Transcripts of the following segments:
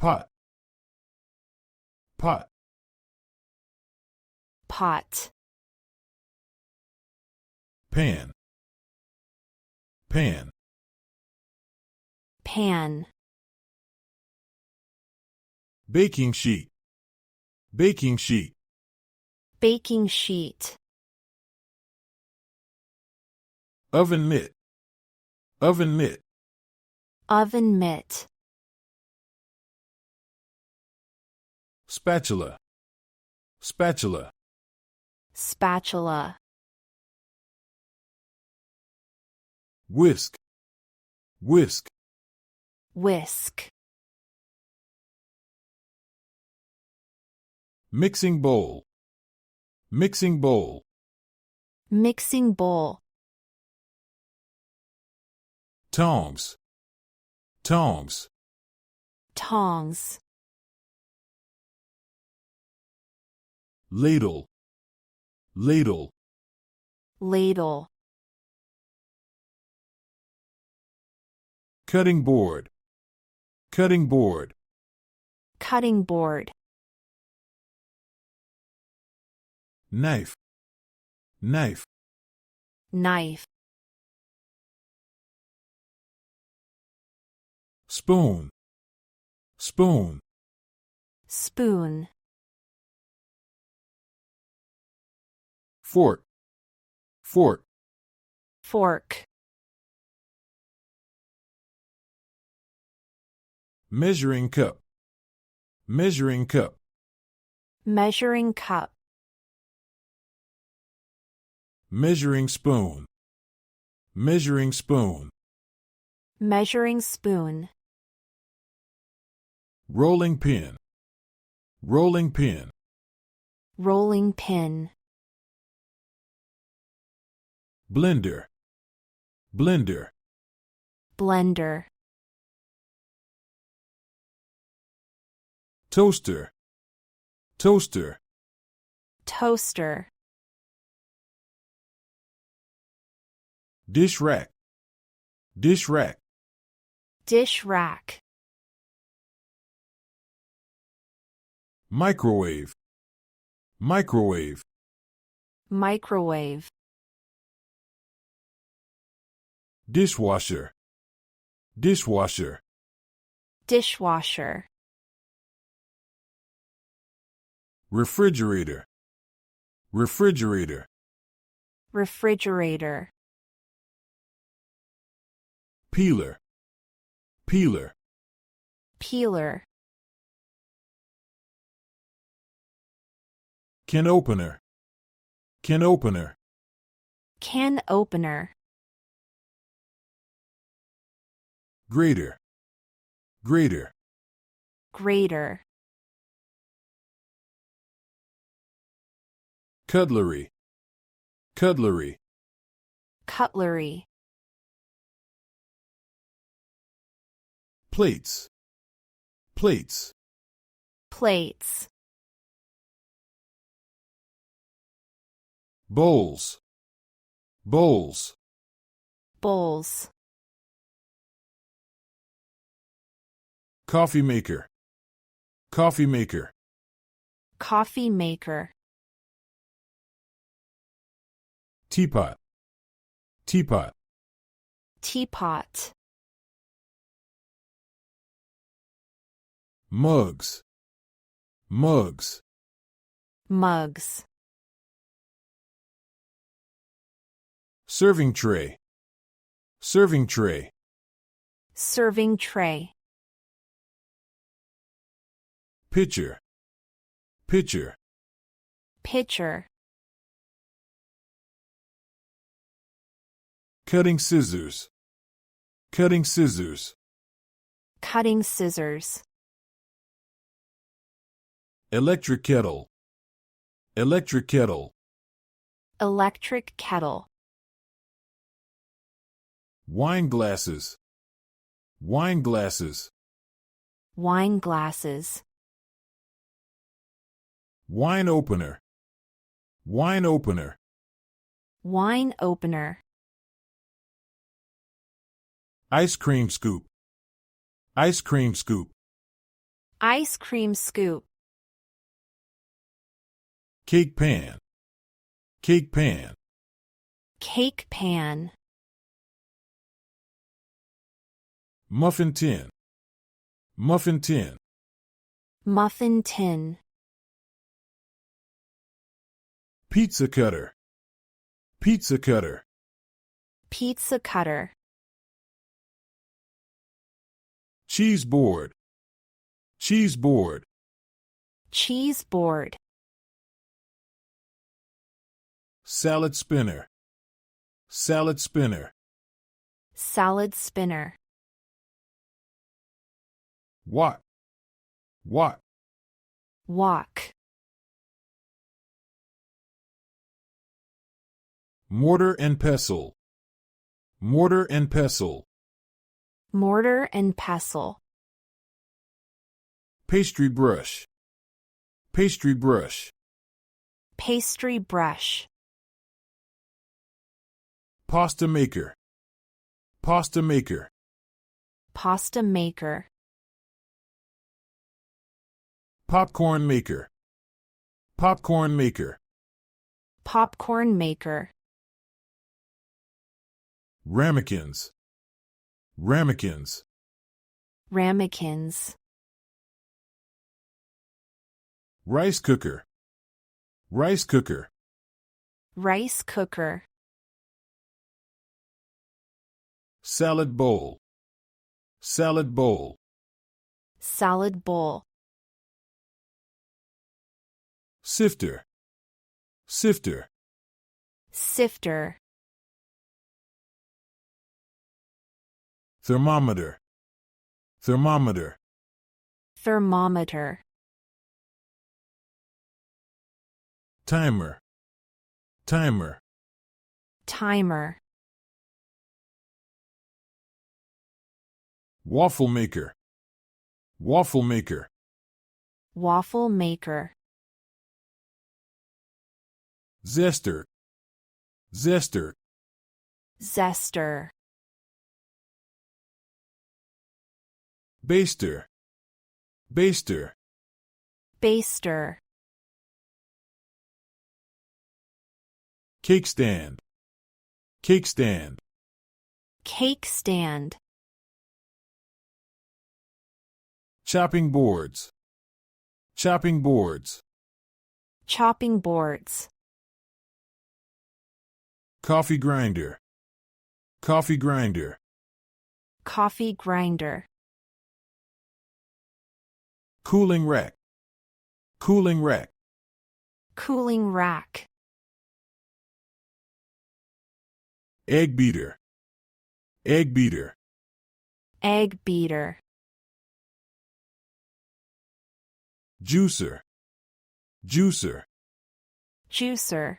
pot, pot, pot, pan, pan, pan, baking sheet, baking sheet, baking sheet, oven mitt, oven mitt, oven mitt, spatula, spatula, spatula, whisk, whisk, whisk, mixing bowl, mixing bowl, mixing bowl, tongs, tongs, tongs, ladle, ladle, ladle, cutting board, cutting board, cutting board, knife, knife, knife, spoon, spoon, spoon, fork, fork, fork, measuring cup, measuring cup, measuring cup, measuring spoon, measuring spoon, measuring spoon, rolling pin, rolling pin, rolling pin, blender, blender, blender, toaster, toaster, toaster, dish rack, dish rack, dish rack, microwave, microwave, microwave, dishwasher, dishwasher, dishwasher, refrigerator, refrigerator, refrigerator, peeler, peeler, peeler, can opener, can opener, can opener, grater, grater, grater, cutlery, cutlery, cutlery, plates, plates, plates, bowls, bowls, bowls, coffee maker, coffee maker, coffee maker, teapot, teapot, teapot, mugs, mugs, mugs, serving tray, serving tray, serving tray, pitcher, pitcher, pitcher, cutting scissors, cutting scissors, cutting scissors, electric kettle, electric kettle, electric kettle, wine glasses, wine glasses, wine glasses, wine opener, wine opener, wine opener, ice cream scoop, ice cream scoop, Ice cream scoop. Cake pan. Cake pan. Cake pan. Muffin tin. Muffin tin. Muffin tin. Pizza cutter. Pizza cutter. Pizza cutter. Cheese board. Cheese board. Cheese board. Salad spinner. Salad spinner. Salad spinner. Wok. Wok. Wok. Mortar and pestle. Mortar and pestle. Mortar and pestle. Pastry brush. Pastry brush. Pastry brush. Pasta maker. Pasta maker. Pasta maker. Popcorn maker. Popcorn maker. Popcorn maker. Ramekins. Ramekins. Ramekins. Rice cooker. Rice cooker. Rice cooker. Salad bowl. Salad bowl. Salad bowl. Sifter. Sifter. Sifter. Thermometer. Thermometer. Thermometer. Timer. Timer. Timer. Waffle maker. Waffle maker. Waffle maker. Zester. Zester. Zester. Baster. Baster. Baster. Cake stand. Cake stand. Cake stand. Chopping boards. Chopping boards. Chopping boards. Coffee grinder. Coffee grinder. Coffee grinder. Cooling rack. Cooling rack. Cooling rack. Egg beater. Egg beater. Egg beater. Juicer. Juicer. Juicer.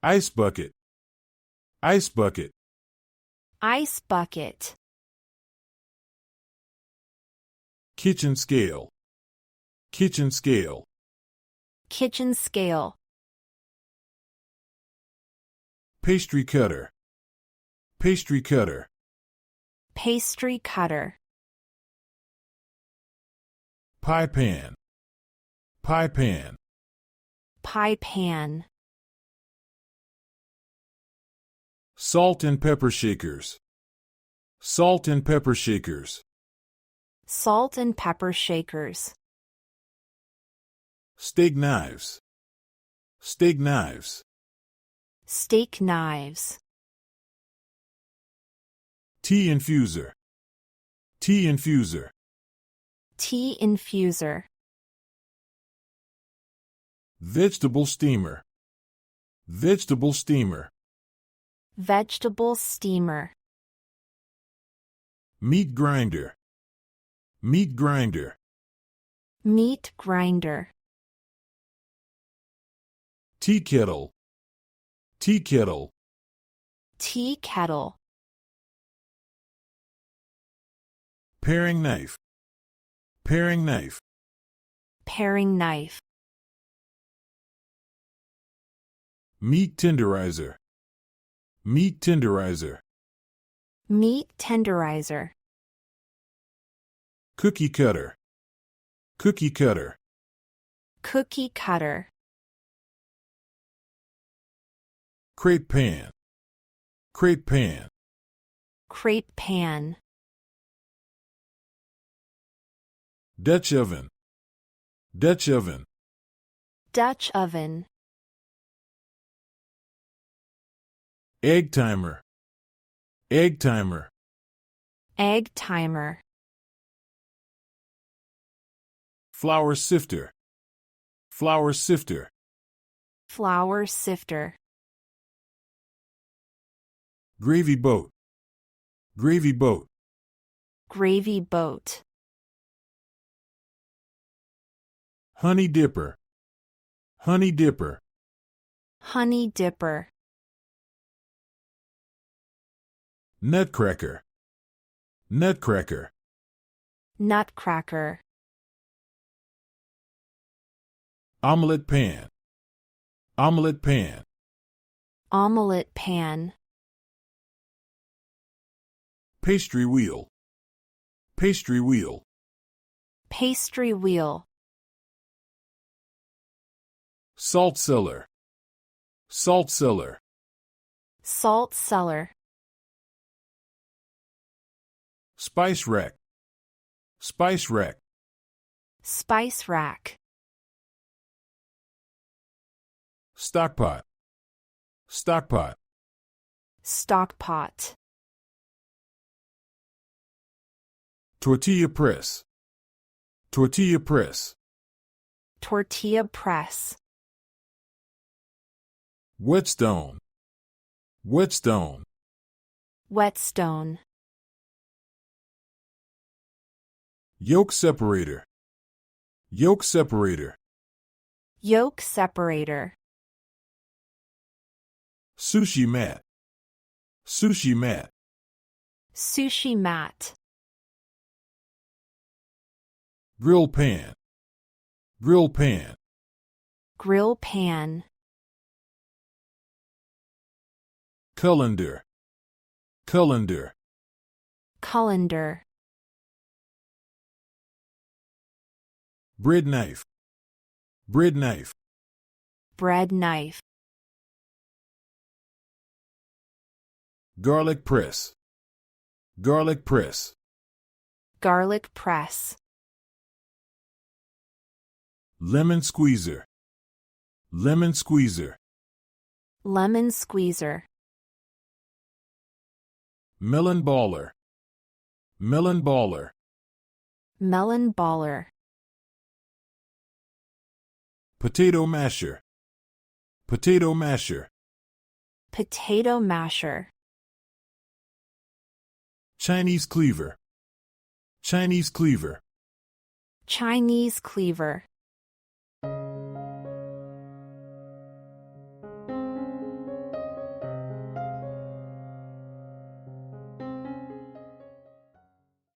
Ice bucket. Ice bucket. Ice bucket. Kitchen scale. Kitchen scale. Kitchen scale. Pastry cutter. Pastry cutter. Pastry cutter. Pie pan. Pie pan. Pie pan. Salt and pepper shakers. Salt and pepper shakers. Salt and pepper shakers. Steak knives. Steak knives. Steak knives. Tea infuser. Tea infuser. Tea infuser. Vegetable steamer. Vegetable steamer. Vegetable steamer. Meat grinder. Meat grinder. Meat grinder. Tea kettle. Tea kettle. Tea kettle. Paring knife. Paring knife. Paring knife. Meat tenderizer. Meat tenderizer. Meat tenderizer. Cookie cutter. Cookie cutter. Cookie cutter. Crepe pan. Crepe pan. Crepe pan. Dutch oven. Dutch oven. Dutch oven. Egg timer. Egg timer. Egg timer. Flour sifter. Flour sifter. Flour sifter. Gravy boat. Gravy boat. Gravy boat. Honey dipper. Honey dipper. Honey dipper. Nutcracker. Nutcracker. Nutcracker. Omelette pan. Omelette pan. Omelette pan. Pastry wheel. Pastry wheel. Pastry wheel. Salt cellar. Salt cellar. Salt cellar. Spice rack. Spice rack. Spice rack. Stockpot. Stockpot. Stockpot. Tortilla press. Tortilla press. Tortilla press. Whetstone. Whetstone. Whetstone. Yolk separator. Yolk separator. Yolk separator. Sushi mat. Sushi mat. Sushi mat. Grill pan. Grill pan. Grill pan. Colander. Colander. Colander. Bread knife. Bread knife. Bread knife. Garlic press. Garlic press. Garlic press. Lemon squeezer. Lemon squeezer. Lemon squeezer. Melon baller. Melon baller. Melon baller. Potato masher. Potato masher. Potato masher. Chinese cleaver. Chinese cleaver. Chinese cleaver.